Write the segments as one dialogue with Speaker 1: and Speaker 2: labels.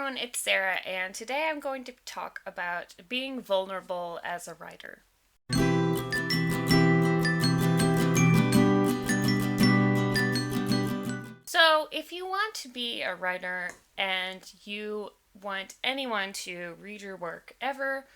Speaker 1: everyone, it's Sarah, and today I'm going to talk about being vulnerable as a writer. So, if you want to be a writer and you want anyone to read your work ever,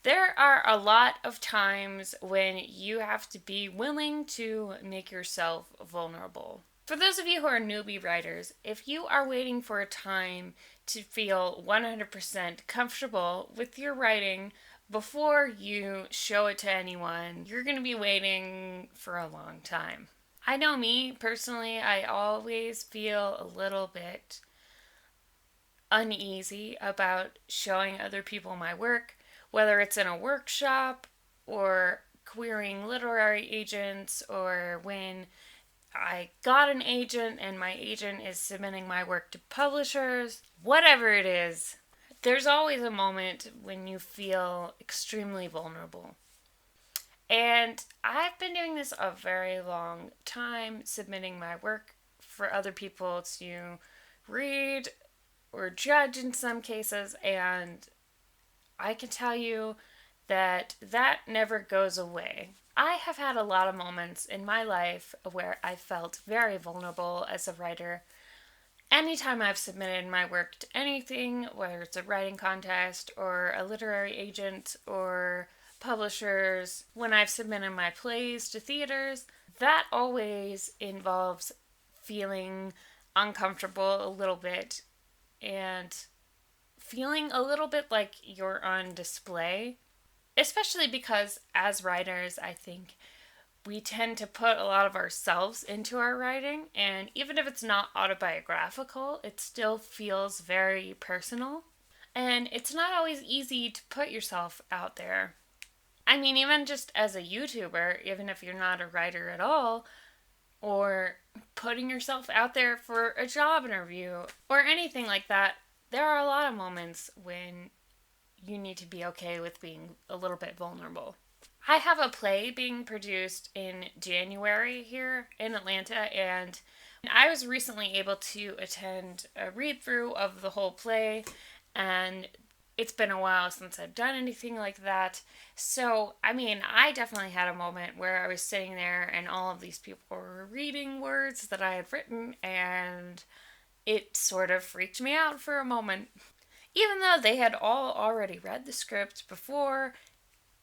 Speaker 1: there are a lot of times when you have to be willing to make yourself vulnerable. For those of you who are newbie writers, if you are waiting for a time to feel 100% comfortable with your writing before you show it to anyone, you're going to be waiting for a long time. I know me personally, I always feel a little bit uneasy about showing other people my work, whether it's in a workshop or querying literary agents, or when I got an agent and my agent is submitting my work to publishers. Whatever it is, there's always a moment when you feel extremely vulnerable. And I've been doing this a very long time, submitting my work for other people to read or judge in some cases, and I can tell you that never goes away. I have had a lot of moments in my life where I felt very vulnerable as a writer. Anytime I've submitted my work to anything, whether it's a writing contest or a literary agent or publishers, when I've submitted my plays to theaters, that always involves feeling uncomfortable a little bit and feeling a little bit like you're on display. Especially because as writers, I think we tend to put a lot of ourselves into our writing, and even if it's not autobiographical, it still feels very personal. And it's not always easy to put yourself out there. I mean, even just as a YouTuber, even if you're not a writer at all, or putting yourself out there for a job interview or anything like that, there are a lot of moments when you need to be okay with being a little bit vulnerable. I have a play being produced in January here in Atlanta, and I was recently able to attend a read through of the whole play, and it's been a while since I've done anything like that. So, I mean, I definitely had a moment where I was sitting there and all of these people were reading words that I had written, and it sort of freaked me out for a moment. Even though they had all already read the script before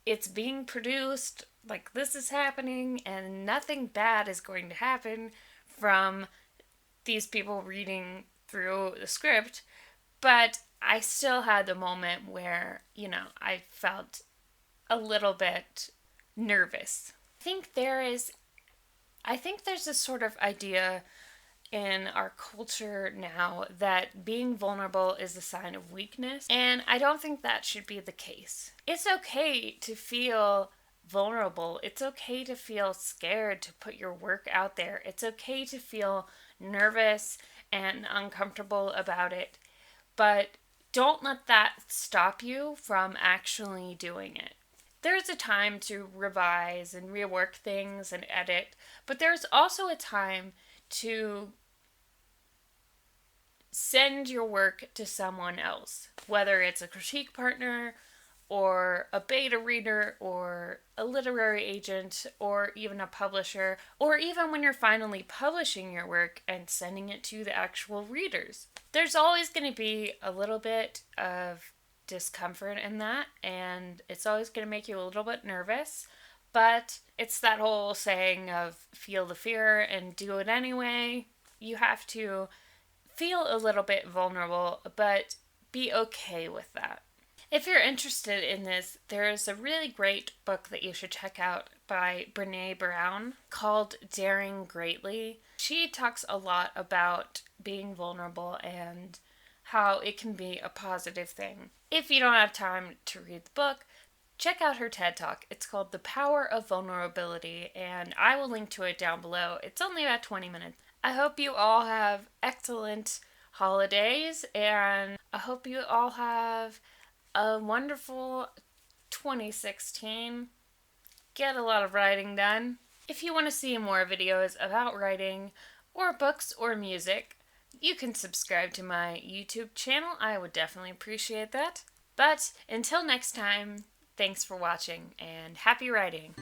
Speaker 1: it's being produced, like this is happening, and nothing bad is going to happen from these people reading through the script, but I still had the moment where, I felt a little bit nervous. I think there's this sort of idea in our culture now that being vulnerable is a sign of weakness, and I don't think that should be the case. It's okay to feel vulnerable. It's okay to feel scared to put your work out there. It's okay to feel nervous and uncomfortable about it, but don't let that stop you from actually doing it. There's a time to revise and rework things and edit, but there's also a time to send your work to someone else, whether it's a critique partner or a beta reader or a literary agent or even a publisher, or even when you're finally publishing your work and sending it to the actual readers. There's always going to be a little bit of discomfort in that, and it's always going to make you a little bit nervous, but it's that whole saying of feel the fear and do it anyway. You have to feel a little bit vulnerable, but be okay with that. If you're interested in this, there is a really great book that you should check out by Brene called Daring Greatly. She talks a lot about being vulnerable and how it can be a positive thing. If you don't have time to read the book, check out her TED Talk. It's called The Power of Vulnerability, and I will link to it down below. It's only about 20 minutes. I hope you all have excellent holidays, and I hope you all have a wonderful 2016. Get a lot of writing done. If you want to see more videos about writing, or books, or music, You can subscribe to my YouTube channel. I would definitely appreciate that. But until next time, thanks for watching and happy writing.